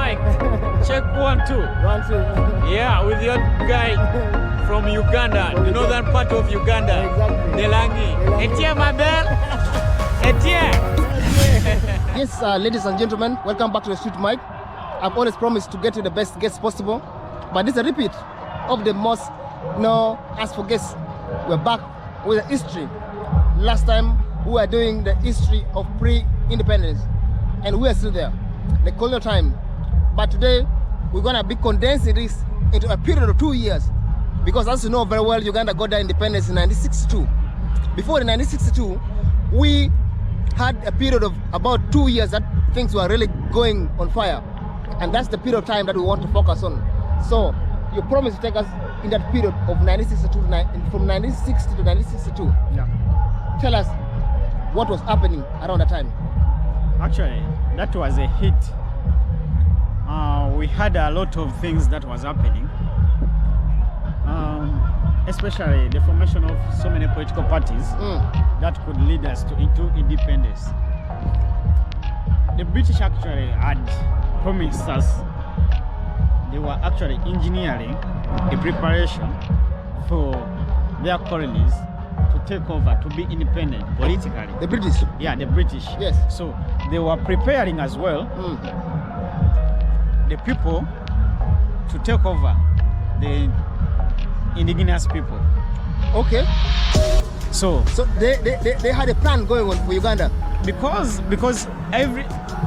mic. Check 1, 2. 1, 2. Yeah, with your guy from Uganda, the northern part of Uganda. Exactly. Nelangi. Etienne, my belle. Etienne. Yes, ladies and gentlemen, welcome back to the Street Mic. I've always promised to get you the best guests possible, but this is a repeat of the most asked for guests. We're back with a history. Last time we were doing the history of pre-independence, and we are still there, the colonial time. But today we're gonna be condensing this into a period of 2 years, because as you know very well, Uganda got their independence in 1962. Before the 1962, we had a period of about 2 years that things were really going on fire, and that's the period of time that we want to focus on. So you promised to take us in that period of 1962 from 1960 to 1962. Yeah. Tell us what was happening around that time. Actually, that was a hit. We had a lot of things that was happening, especially the formation of so many political parties that could lead us into independence. The British actually had promised us, they were actually engineering a preparation for their colonies to take over, to be independent politically. The British? Yeah, the British. Yes. So they were preparing as well the people to take over the indigenous people. Okay. So they had a plan going on for Uganda. Because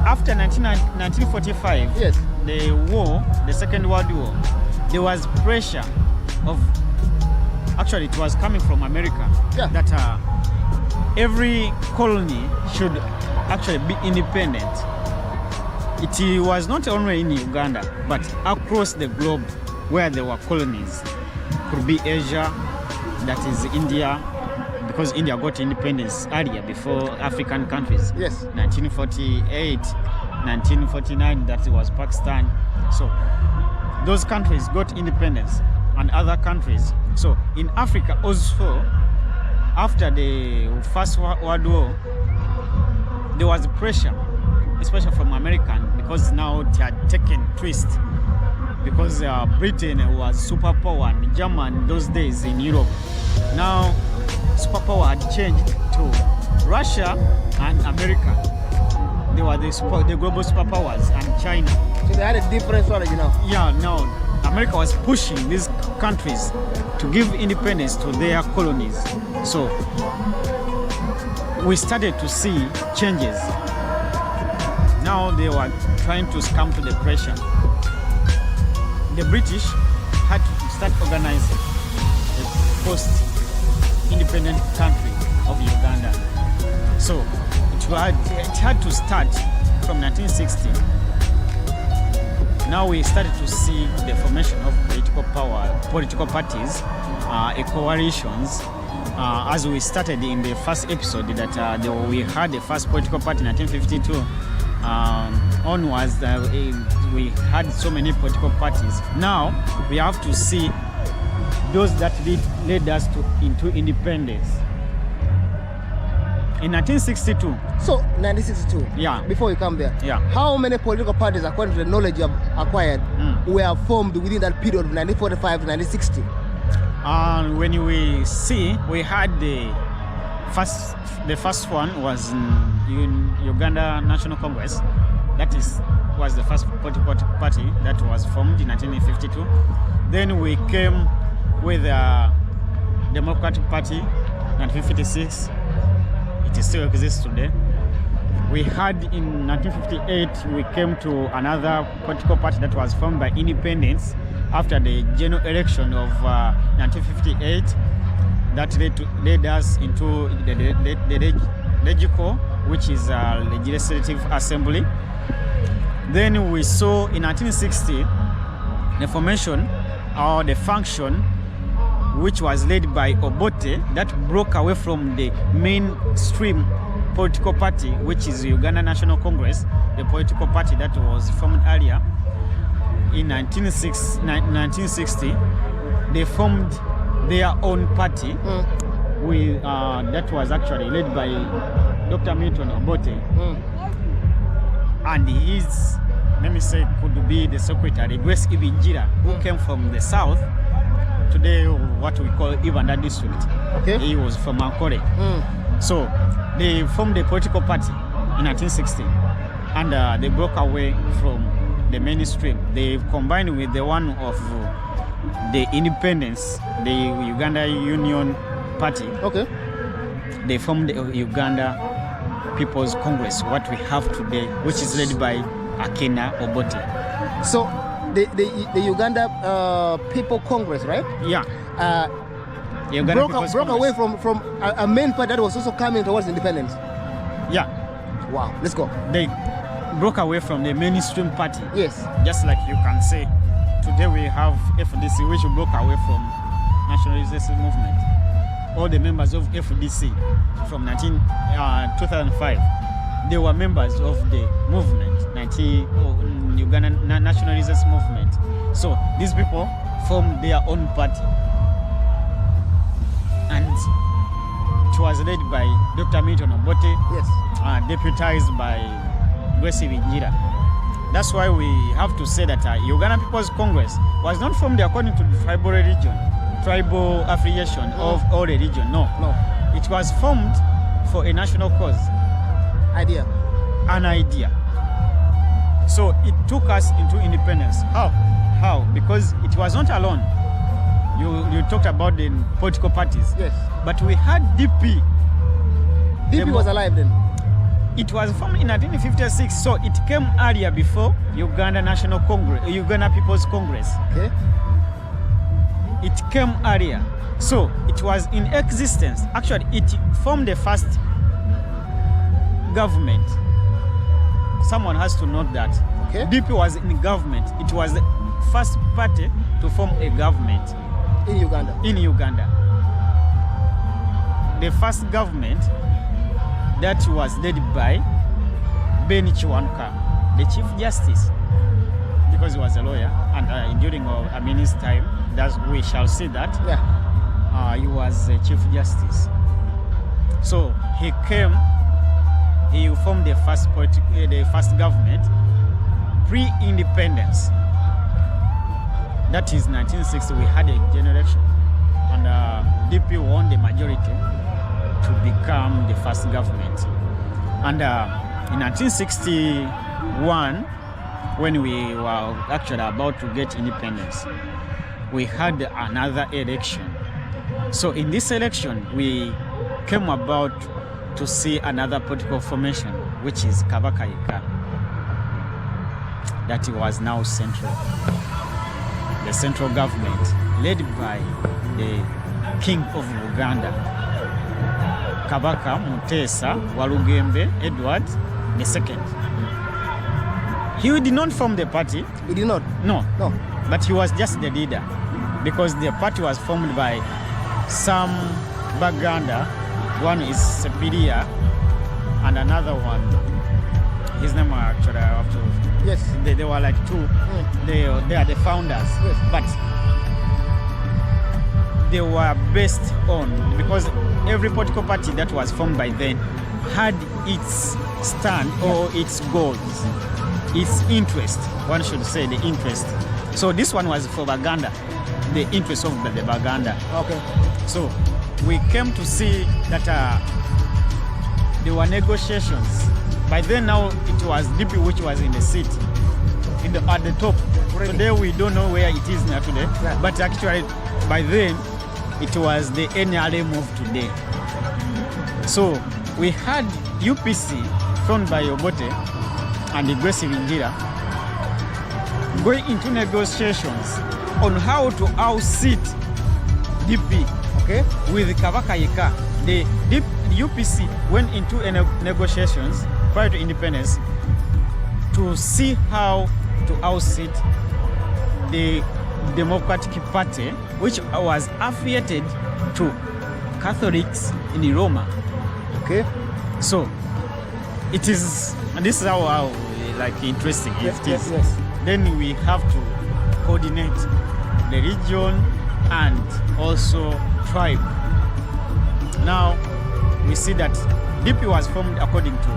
after 1945, yes, the Second World War, there was pressure of, actually it was coming from America, that every colony should actually be independent. It was not only in Uganda, but across the globe where there were colonies. Could be Asia, that is India, because India got independence earlier before African countries. Yes. 1948, 1949, that was Pakistan. So those countries got independence, and other countries. So in Africa also, after the First World War, there was pressure, especially from American, because now it had taken twist, because Britain was superpower and German those days in Europe. Now superpower had changed to Russia and America. They were the global superpowers, and China. So they had a different strategy now. Yeah, now America was pushing these countries to give independence to their colonies. So we started to see changes. Now they were trying to succumb to the pressure. The British had to start organizing the post-independent country of Uganda. So it had to start from 1960. Now we started to see the formation of political parties, coalitions. As we started in the first episode, that we had the first political party in 1952. Onwards, we had so many political parties. Now we have to see those that led us into independence. In 1962. So 1962. Yeah. Before you come there. Yeah. How many political parties, according to the knowledge you have acquired, were formed within that period of 1945 to 1960? When we see, we had the first one was in Uganda National Congress. That was the first political party that was formed in 1952. Then we came with the Democratic Party in 1956. It still exists today. We had in 1958, we came to another political party that was formed by independents after the general election of 1958. That led us into the LEGICO, which is a legislative assembly. Then we saw in 1960 the formation or the function which was led by Obote, that broke away from the mainstream political party, which is the Uganda National Congress, the political party that was formed earlier. In 1960, they formed their own party that was actually led by Dr. Milton Obote. And let me say, could be the secretary, Grace Ibinjira, who came from the south, today what we call Uganda district. Okay. He was from Ankole. So they formed a political party in 1960, and they broke away from the mainstream. They combined with the one of the independence, the Uganda Union Party. Okay. They formed the Uganda People's Congress, what we have today, which is led by Akena Obote. So the Uganda People Congress, right? Yeah. Broke away from a main party that was also coming towards independence. Yeah. Wow. Let's go. They broke away from the mainstream party. Yes. Just like you can say, today we have FDC, which broke away from nationalist movement. All the members of FDC from 2005, they were members of the movement, Ugandan nationalist movement. So these people formed their own party, and it was led by Dr. Milton Obote, Yes. deputized by Grace Ibinjira. That's why we have to say that Ugandan People's Congress was not formed according to the tribal religion, tribal affiliation of all religion. No. It was formed for a national cause. Idea. An idea. So it took us into independence. How? Because it was not alone. You talked about the political parties. Yes. But we had DP. DP was alive then. It was formed in 1956, so it came earlier before Uganda National Congress, Uganda People's Congress. Okay. It came earlier. So it was in existence. Actually, it formed the first government. Someone has to note that. Okay. DP was in government. It was the first party to form a government In Uganda. in Uganda. The first government that was led by Ben Chiwanuka, the Chief Justice, because he was a lawyer, and during Amini's time, we shall see that. Yeah. He was a Chief Justice. So he formed the first government pre-independence. That is 1960. We had a generation, and DP won the majority to become the first government. And in 1961, when we were actually about to get independence, we had another election. So in this election, we came about to see another political formation, which is Kabaka Yeka. That was now central. The central government, led by the King of Uganda, Kabaka Mutesa Walugembe Edward II. He did not form the party. He did not. No. No. But he was just the leader, because the party was formed by some Baganda. One is Sepiria, and another one, his name actually I have to. Yes. They were like two. They are the founders. Yes. But they were based on, because every political party that was formed by then had its stand or its goals, its interest. One should say the interest. So this one was for Baganda, the interest of the Baganda. Okay. So we came to see that there were negotiations. By then now it was DP which was in the seat, at the top. Really? Today we don't know where it is now today. Yeah. But actually by then it was the NRM of today. So we had UPC formed by Obote and the Grace Ibinjira going into negotiations on how to outseat DP. Okay. With Kabaka Yeka. The UPC went into negotiations prior to independence to see how to outseat the Democratic Party, which was affiliated to Catholics in Roma. Okay. So it is, and this is how like interesting Yes, it is. yes. Then we have to coordinate the region and also tribe. Now we see that DP was formed according to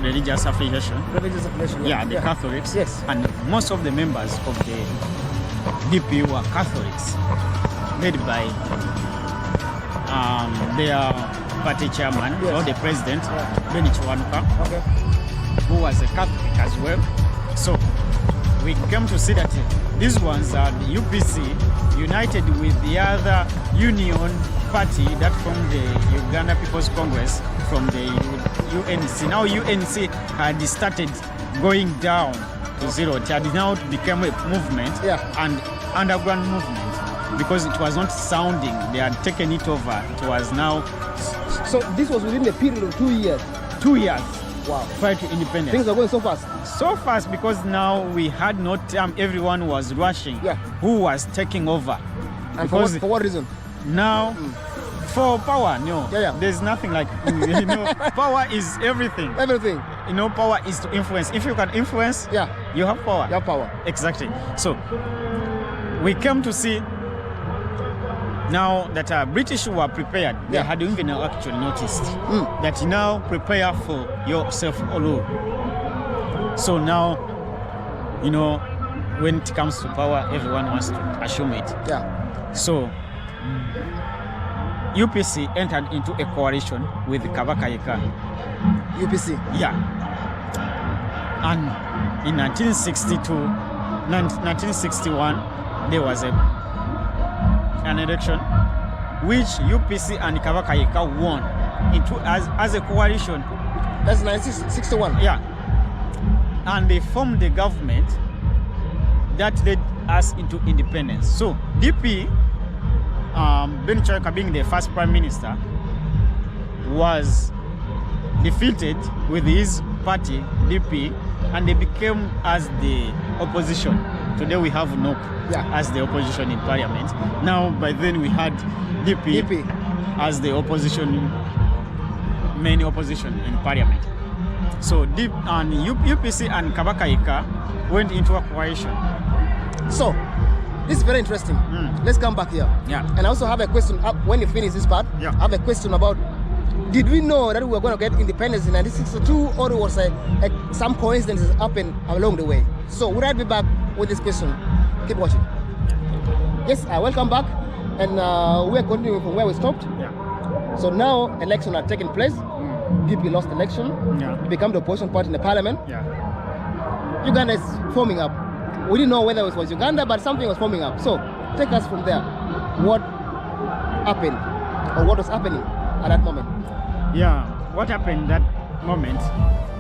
religious affiliation. Religious affiliation. Yeah, the Catholics. Yes. And most of the members of the DP were Catholics, led by their party chairman or the president, Benny Chiwanuka, who was a Catholic as well. So we came to see that these ones are the UPC united with the other union party that from the Uganda People's Congress from the UNC. Now UNC had started going down to zero. It had now become a movement, and underground movement, because it was not sounding. They had taken it over. It was now. So this was within the period of 2 years. 2 years. Wow. Prior to independence. Things are going so fast. So fast because now we had no time. Everyone was rushing. Who was taking over? And for what reason? Now, for power, no. There's nothing like, power is everything. Everything. Power is to influence. If you can influence, you have power. You have power. Exactly. So, we came to see now that British were prepared. They had even actually noticed that now prepare for your self-rule. So now, when it comes to power, everyone wants to assume it. So, UPC entered into a coalition with Kabaka Yeka. UPC? Yeah. And in 1961, there was an election which UPC and Kabaka Yeka won as a coalition. That's 1961? Yeah. And they formed the government that led us into independence. So DP, Ben Chaka being the first prime minister, was defeated with his party, DP, and they became as the opposition. Today we have NOK as the opposition in parliament. Now by then we had DP. As the opposition, main opposition in parliament. So UPC and Kabaka Yeka went into a coalition. So, this is very interesting. Let's come back here. And I also have a question when you finish this part. I have a question about, did we know that we were going to get independence in 1962, or it was some coincidences happened along the way? So, would I be back with this question? Keep watching. Yes, welcome back. And we're continuing from where we stopped. So now elections are taking place. DP lost election. Become the opposition party in the parliament. Uganda is forming up. We didn't know whether it was Uganda, but something was forming up. So take us from there. What happened, or what was happening at that moment? What happened that moment,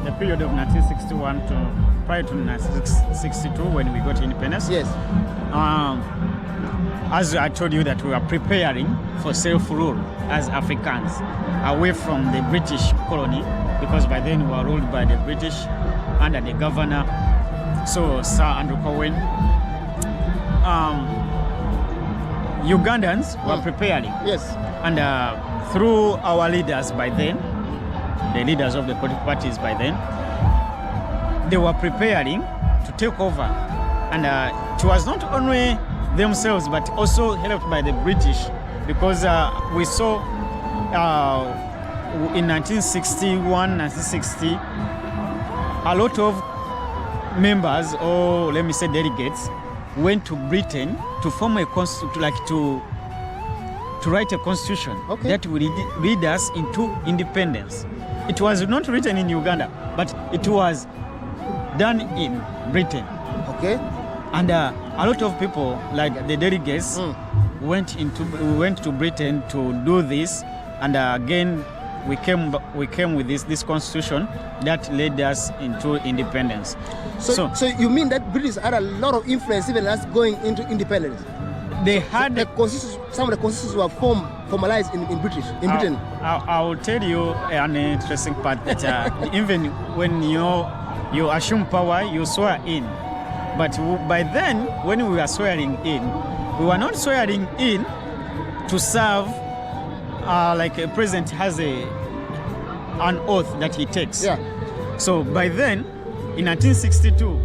the period of 1961 to prior to 1962 when we got independence. As I told you that we were preparing for self-rule as Africans away from the British colony, because by then we were ruled by the British under the governor, so Sir Andrew Cohen. Ugandans were preparing. And through our leaders by then, the leaders of the political parties by then, they were preparing to take over. And it was not only themselves, but also helped by the British, because we saw in 1961, 1960, a lot of members, or let me say delegates, went to Britain to form a to write a constitution that will lead us into independence. It was not written in Uganda, but it was done in Britain. And a lot of people, like the delegates, went to Britain to do this, and again we came with this constitution that led us into independence. So you mean that British had a lot of influence even as going into independence? They had some of the constitutions were formalized in Britain. I will tell you an interesting part that even when you assume power, you swear in. But by then, when we were swearing in, we were not swearing in to serve like a president has an oath that he takes. So by then, in 1962,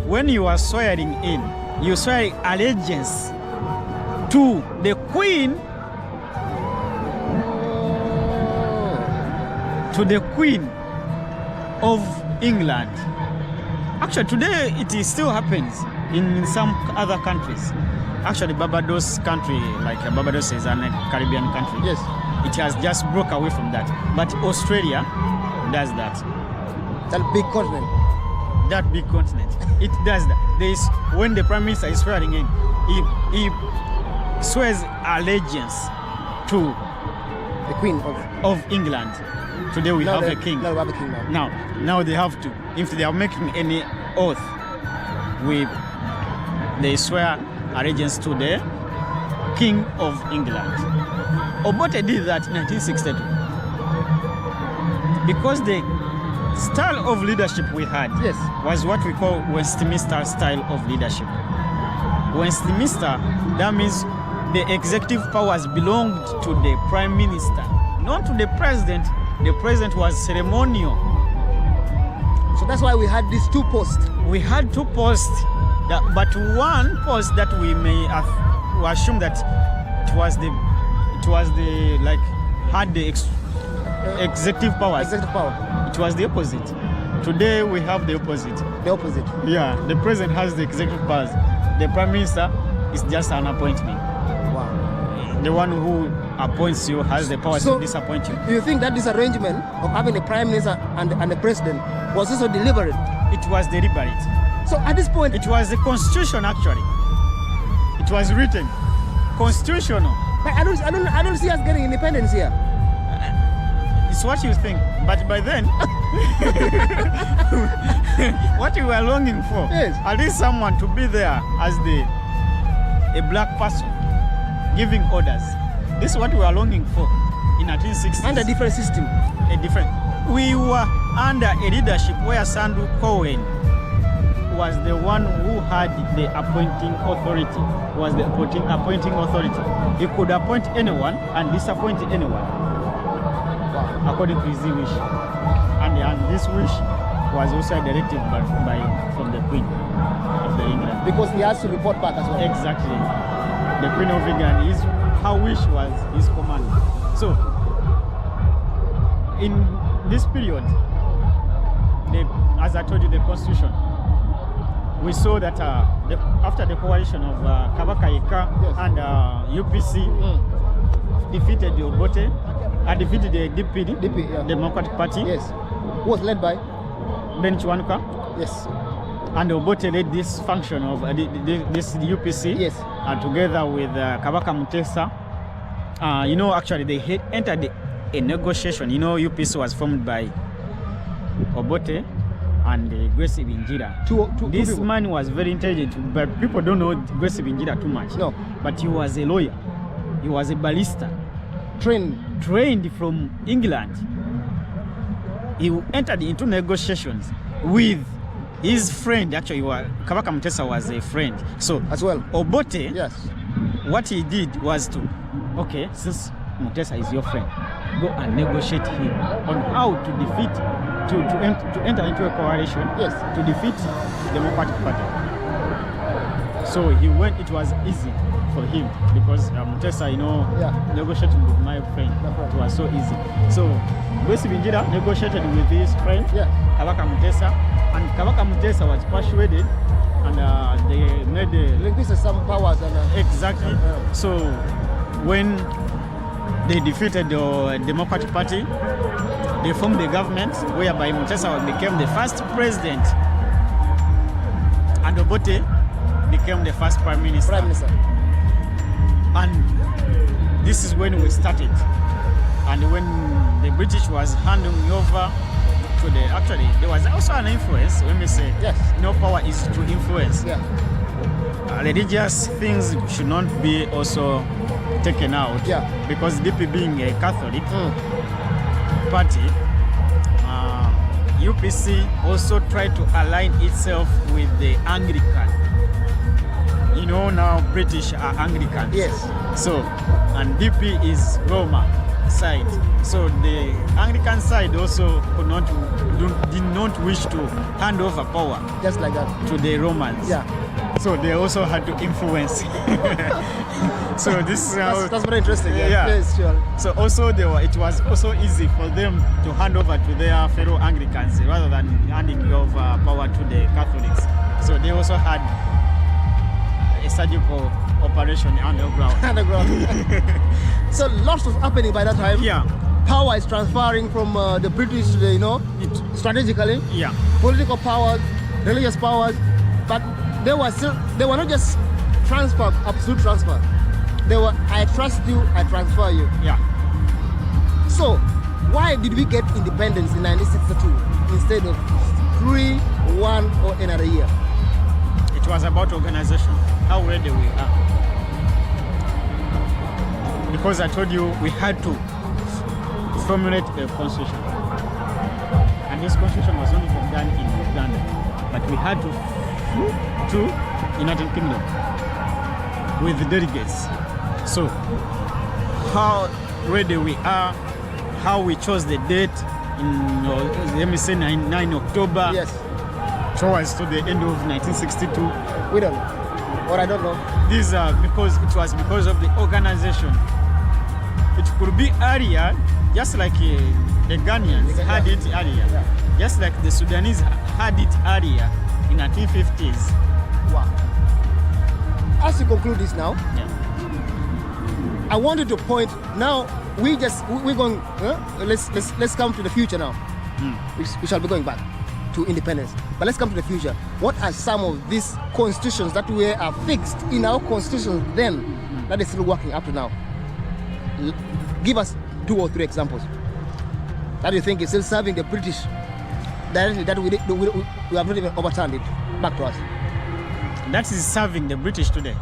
when you are swearing in, you swear allegiance to the Queen, of England. Actually, today it still happens in some other countries. Actually, Barbados country, like Barbados is a Caribbean country. Yes. It has just broke away from that. But Australia does that. That big continent. That big continent. It does that. There is, when the Prime Minister is swearing in, he swears allegiance to The Queen of England. Today we have a king. Now we have a king now. Now they have to. If they are making any oath, they swear allegiance to the King of England. Obote did that in 1962 because the style of leadership we had was what we call Westminster style of leadership. Westminster, that means the executive powers belonged to the Prime Minister, not to the President. The President was ceremonial. So that's why we had these two posts. We had two posts, but one post that we may assume that it was the like had the executive powers. Executive power. It was the opposite. Today we have the opposite. The opposite. Yeah, the President has the executive powers. The Prime Minister is just an appointment. Wow. The one who appoints you has the power to disappoint you. Do you think that this arrangement of having a Prime Minister and the President was also deliberate? It was deliberate. So at this point, it was the Constitution actually. It was written constitutional. But I don't see us getting independence here. It's what you think, but by then, what you were longing for, at least someone to be there as a black person giving orders. This is what we were longing for in 1960s. Under a different system. We were under a leadership where Sandu Cohen was the one who had the appointing authority, He could appoint anyone and disappoint anyone according to his wish. And this wish was also a directive from the Queen of England. Because he has to report back as well. Exactly. The Queen of England, her wish was his command. So, in this period, as I told you, the Constitution, we saw that after the coalition of Kabaka Ika and UPC defeated the Obote, defeated the DP, Democratic Party. Yes. Who was led by? Ben Chwanuka. Yes. And Obote led this function of this UPC. Yes. Together with Kabaka Mutesa. Actually they entered a negotiation. UPC was formed by Obote and Grace Ibingira. This man was very intelligent, but people don't know Grace Ibingira too much. No. But he was a lawyer. He was a barrister. Trained from England. He entered into negotiations with his friend. Actually, Kabaka Mutesa was a friend. So as well, Obote, yes, what he did was since Mutesa is your friend, go and negotiate him on how to defeat, to enter into a coalition, to defeat the Democratic Party. So he went. It was easy for him because Mutesa, negotiating with my friend. It was so easy. So Grace Ibingira negotiated with his friend, Kabaka Mutesa, and Kabaka Mutesa was persuaded, and they made the some powers and exactly. So when they defeated the Democratic Party, they formed the government whereby Mutesa became the first president, and Obote became the first prime minister. And this is when we started. And when the British was handing over to actually there was also an influence. When we say no power is to influence. Religious things should not be also taken out. Because DP being a Catholic party, UPC also tried to align itself with the Anglican. Now British are Anglican. So, and DP is Roma side. So the Anglican side also did not wish to hand over power just like that to the Romans. So they also had to influence. So this is how, that's very interesting. Yeah. Yes, sure. So also it was also easy for them to hand over to their fellow Anglicans rather than handing over power to the Catholics. So they also had a surgical operation underground. So lots was happening by that time. Yeah. Power is transferring from the British to the, strategically. Yeah. Political powers, religious powers, but they were not just transfer, absolute transfer. They were, I trust you, I transfer you. Yeah. So, why did we get independence in 1962 instead of 3, 1, or another year? It was about organization, how ready we are. Because I told you we had to formulate a constitution. And this constitution was only done in Uganda. But we had to United Kingdom with the delegates. So, how ready we are, how we chose the date in, let me say 9 October. Yes. Towards to the end of 1962. We don't know. Or I don't know. These are because it was because of the organization. It could be earlier, just like the Ghanaians had it earlier. Yeah. Just like the Sudanese had it earlier in 1950s. Wow. As you conclude this now, Yeah. I wanted to point now. We're going. Let's come to the future now. We shall be going back to independence. But let's come to the future. What are some of these constitutions that are fixed in our constitutions then that is still working up to now? Give us 2 or 3 examples that you think is still serving the British directly, that we have not even overturned it back to us. That is serving the British today.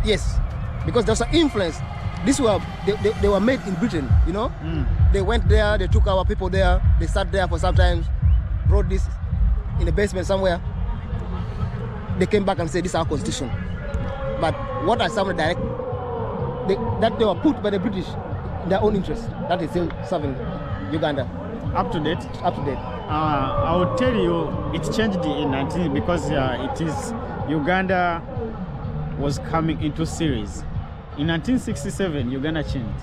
Yes, because there's an influence. They were made in Britain, They went there, they took our people there, they sat there for some time, brought this in the basement somewhere. They came back and said, this is our constitution. But what are some of the that they were put by the British in their own interest that is still serving Uganda? Up to date? Up to date. I will tell you, it changed in 19 because it is Uganda was coming into series. In 1967, Uganda changed.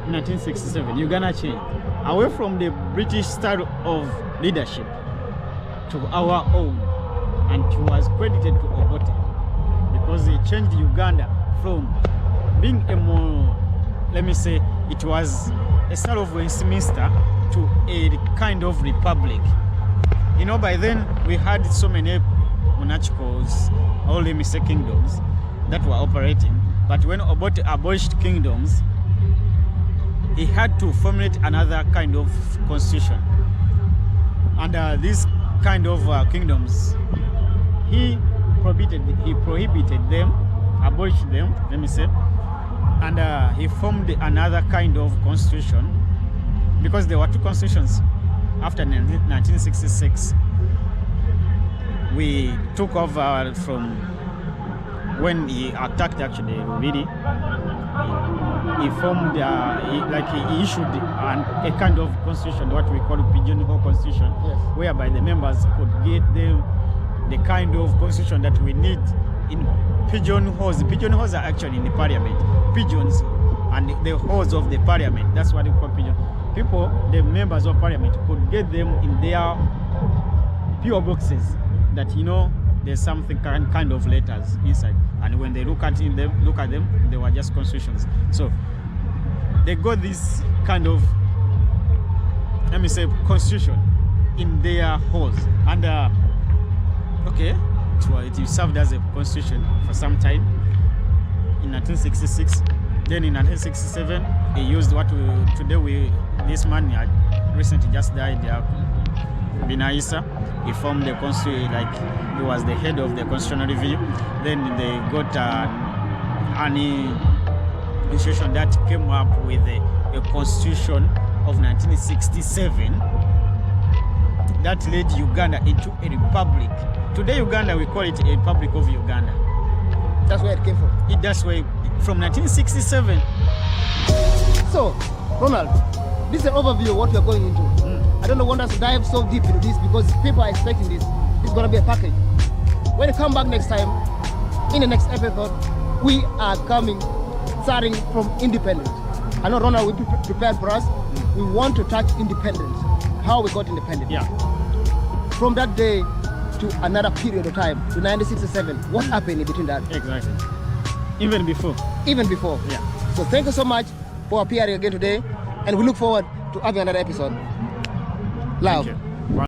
In 1967, Uganda changed away from the British style of leadership to our own, and it was credited to Obote because he changed Uganda from being a more, let me say, it was a style of Westminster to a kind of republic. By then we had so many monarchicals, or let me say kingdoms, that were operating. But when Obote abolished kingdoms, he had to formulate another kind of constitution. And these kind of kingdoms, he prohibited them, abolished them, let me say, and he formed another kind of constitution, because there were 2 constitutions after 1966. We took over from when he attacked actually Rubiri. He formed, he issued a kind of constitution, what we call a pigeonhole constitution, yes, whereby the members could get the kind of constitution that we need in pigeonholes. The pigeonholes are actually in the parliament. Pigeons and the holes of the parliament. That's what we call pigeon. People, the members of parliament, could get them in their PO boxes that there's something kind of letters inside, and when they look at them, they were just constitutions. So they got this kind of, let me say, constitution in their holes, and it served as a constitution for some time in 1966. Then in 1967, he used this man had recently just died, Binaisa. He formed the constitution, he was the head of the constitutional review. Then they got an institution that came up with a constitution of 1967 that led Uganda into a republic. Today Uganda, we call it a Republic of Uganda. That's where it came from. That's where, from 1967. So, Ronald, this is an overview of what we are going into. I don't want us to dive so deep into this because people are expecting this. It's going to be a package. when you come back next time, in the next episode, we are coming starting from independence. I know Ronald will be prepared for us. We want to touch independence, how we got independent. Yeah. From that day to another period of time, to 1967, what happened in between that? Exactly. Even before. Even before. Yeah. So thank you so much for appearing again today, and we look forward to having another episode. Love. Thank you.